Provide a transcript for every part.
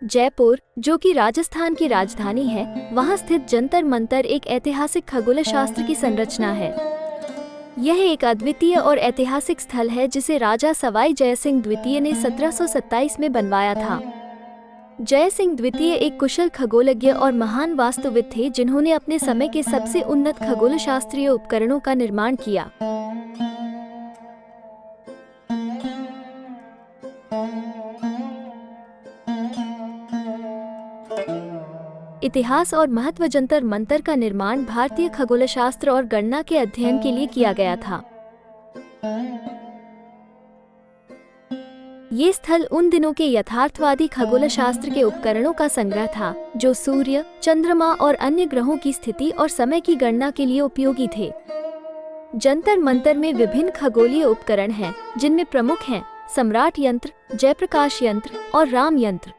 जयपुर, जो कि राजस्थान की राजधानी है, वहां स्थित जंतर मंतर एक ऐतिहासिक खगोलशास्त्र की संरचना है। यह एक अद्वितीय और ऐतिहासिक स्थल है जिसे राजा सवाई जयसिंह द्वितीय ने 1727 में बनवाया था। जयसिंह द्वितीय एक कुशल खगोलज्ञ और महान वास्तुविद थे जिन्होंने अपने समय के सबसे उन्नत खगोलशास्त्रीय उपकरणों का निर्माण किया। इतिहास और महत्व। जंतर मंतर का निर्माण भारतीय खगोलशास्त्र और गणना के अध्ययन के लिए किया गया था। ये स्थल उन दिनों के यथार्थवादी खगोलशास्त्र के उपकरणों का संग्रह था जो सूर्य, चंद्रमा और अन्य ग्रहों की स्थिति और समय की गणना के लिए उपयोगी थे। जंतर मंतर में विभिन्न खगोलीय उपकरण हैं, जिनमें प्रमुख हैं सम्राट यंत्र, जयप्रकाश यंत्र और राम यंत्र।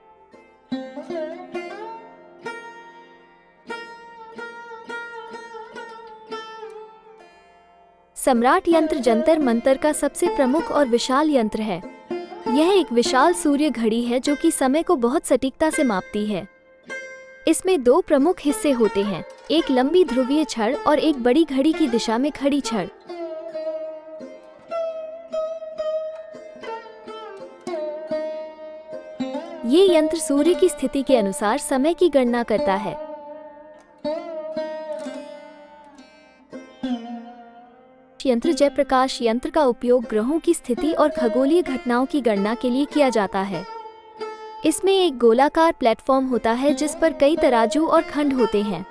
सम्राट यंत्र जंतर मंतर का सबसे प्रमुख और विशाल यंत्र है। यह एक विशाल सूर्य घड़ी है जो कि समय को बहुत सटीकता से मापती है। इसमें दो प्रमुख हिस्से होते हैं, एक लंबी ध्रुवीय छड़ और एक बड़ी घड़ी की दिशा में खड़ी छड़। ये यंत्र सूर्य की स्थिति के अनुसार समय की गणना करता है। यंत्र जयप्रकाश यंत्र का उपयोग ग्रहों की स्थिति और खगोलीय घटनाओं की गणना के लिए किया जाता है। इसमें एक गोलाकार प्लेटफॉर्म होता है जिस पर कई तराजू और खंड होते हैं।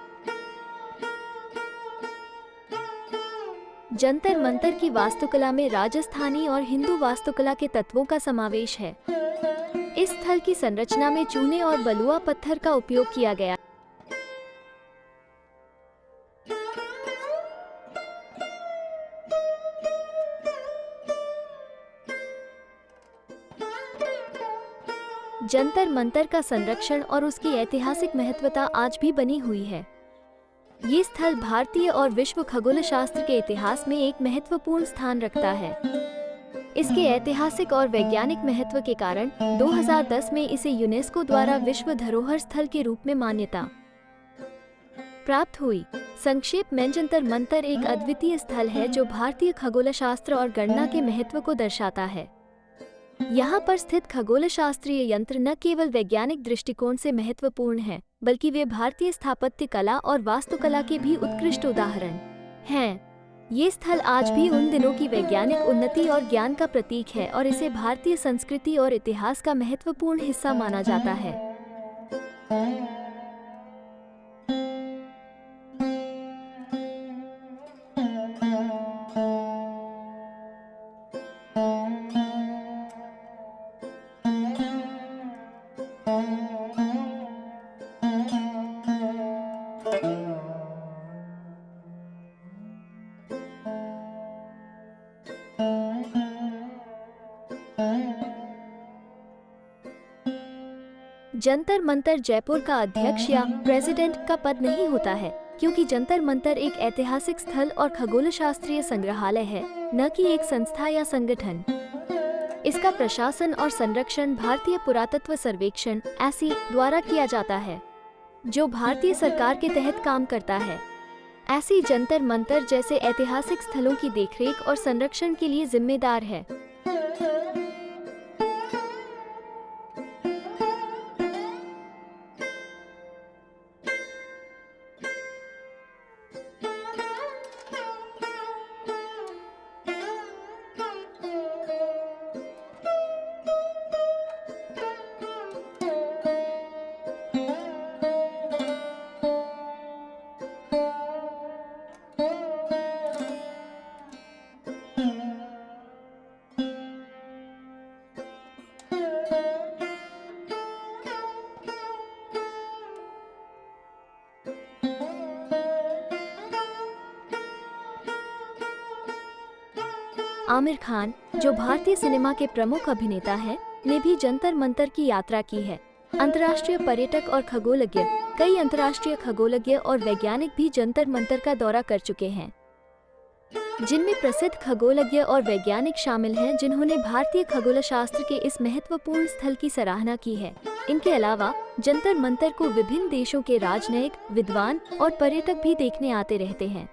जंतर मंतर की वास्तुकला में राजस्थानी और हिंदू वास्तुकला के तत्वों का समावेश है। इस स्थल की संरचना में चूने और बलुआ पत्थर का उपयोग किया गया। जंतर मंतर का संरक्षण और उसकी ऐतिहासिक महत्वता आज भी बनी हुई है। ये स्थल भारतीय और विश्व खगोलशास्त्र के इतिहास में एक महत्वपूर्ण स्थान रखता है। इसके ऐतिहासिक और वैज्ञानिक महत्व के कारण 2010 में इसे यूनेस्को द्वारा विश्व धरोहर स्थल के रूप में मान्यता प्राप्त हुई। संक्षेप में, जंतर मंतर एक अद्वितीय स्थल है जो भारतीय खगोलशास्त्र और गणना के महत्व को दर्शाता है। यहाँ पर स्थित खगोलशास्त्रीय यंत्र न केवल वैज्ञानिक दृष्टिकोण से महत्वपूर्ण हैं, बल्कि वे भारतीय स्थापत्य कला और वास्तुकला के भी उत्कृष्ट उदाहरण हैं। ये स्थल आज भी उन दिनों की वैज्ञानिक उन्नति और ज्ञान का प्रतीक है और इसे भारतीय संस्कृति और इतिहास का महत्वपूर्ण हिस्सा माना जाता है। जंतर मंतर जयपुर का अध्यक्ष या प्रेसिडेंट का पद नहीं होता है, क्योंकि जंतर मंतर एक ऐतिहासिक स्थल और खगोलशास्त्रीय संग्रहालय है, न कि एक संस्था या संगठन। इसका प्रशासन और संरक्षण भारतीय पुरातत्व सर्वेक्षण (ऐसी) द्वारा किया जाता है, जो भारतीय सरकार के तहत काम करता है। ऐसी जंतर मंतर जैसे ऐतिहासिक स्थलों की देखरेख और संरक्षण के लिए जिम्मेदार है। आमिर खान, जो भारतीय सिनेमा के प्रमुख अभिनेता हैं, ने भी जंतर मंतर की यात्रा की है। अंतर्राष्ट्रीय पर्यटक और खगोलज्ञ, कई अंतर्राष्ट्रीय खगोलज्ञ और वैज्ञानिक भी जंतर मंतर का दौरा कर चुके हैं, जिनमें प्रसिद्ध खगोलज्ञ और वैज्ञानिक शामिल हैं जिन्होंने भारतीय खगोलशास्त्र के इस महत्वपूर्ण स्थल की सराहना की है। इनके अलावा जंतर मंतर को विभिन्न देशों के राजनयिक, विद्वान और पर्यटक भी देखने आते रहते हैं।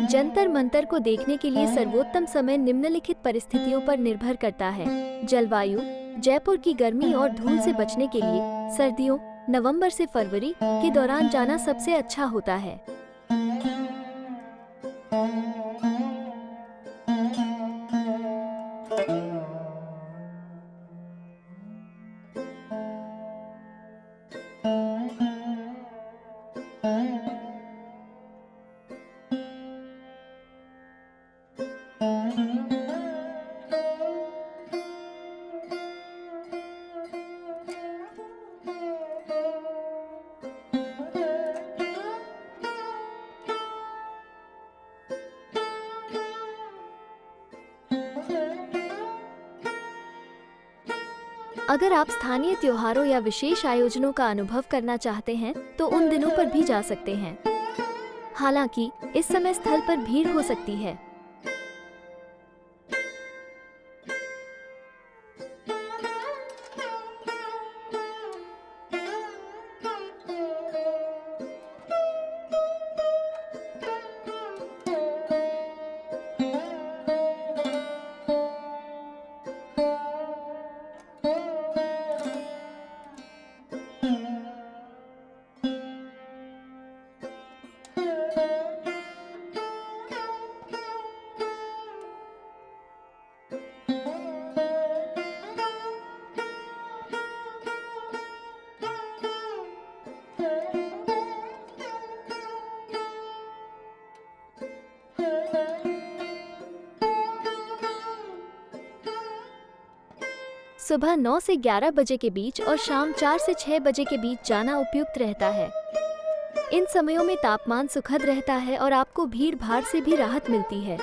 जंतर मंतर को देखने के लिए सर्वोत्तम समय निम्नलिखित परिस्थितियों पर निर्भर करता है। जलवायु: जयपुर की गर्मी और धूल से बचने के लिए सर्दियों नवंबर से फरवरी के दौरान जाना सबसे अच्छा होता है। अगर आप स्थानीय त्योहारों या विशेष आयोजनों का अनुभव करना चाहते हैं तो उन दिनों पर भी जा सकते हैं। हालांकि इस समय स्थल पर भीड़ हो सकती है। सुबह 9 से 11 बजे के बीच और शाम 4 से 6 बजे के बीच जाना उपयुक्त रहता है। इन समयों में तापमान सुखद रहता है और आपको भीड़ भाड़ से भी राहत मिलती है।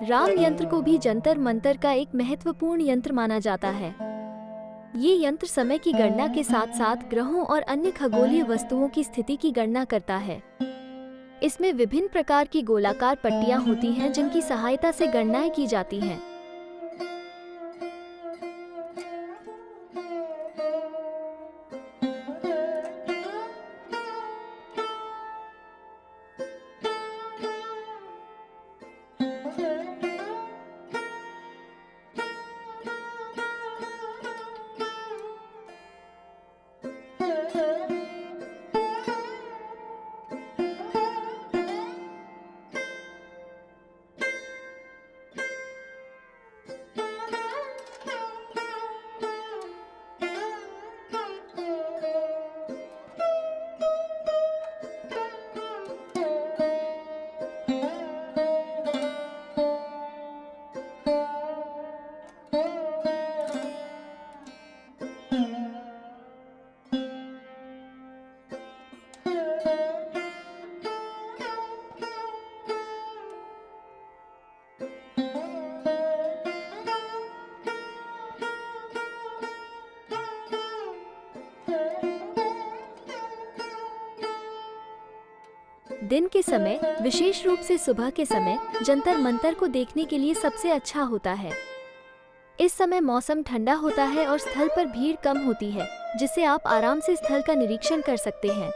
राम यंत्र को भी जंतर मंतर का एक महत्वपूर्ण यंत्र माना जाता है। ये यंत्र समय की गणना के साथ साथ ग्रहों और अन्य खगोलीय वस्तुओं की स्थिति की गणना करता है। इसमें विभिन्न प्रकार की गोलाकार पट्टियां होती हैं जिनकी सहायता से गणनाएं की जाती हैं। दिन के समय, विशेष रूप से सुबह के समय, जंतर मंतर को देखने के लिए सबसे अच्छा होता है। इस समय मौसम ठंडा होता है और स्थल पर भीड़ कम होती है, जिससे आप आराम से स्थल का निरीक्षण कर सकते हैं।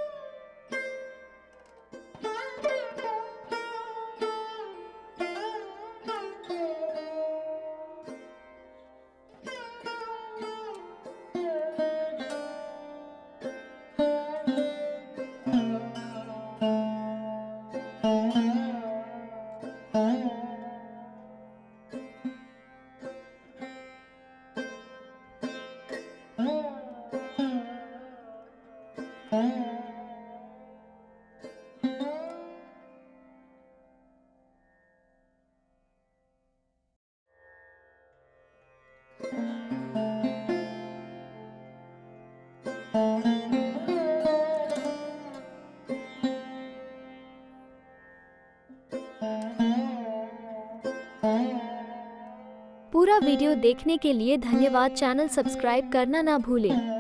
पूरा वीडियो देखने के लिए धन्यवाद। चैनल सब्सक्राइब करना ना भूलें।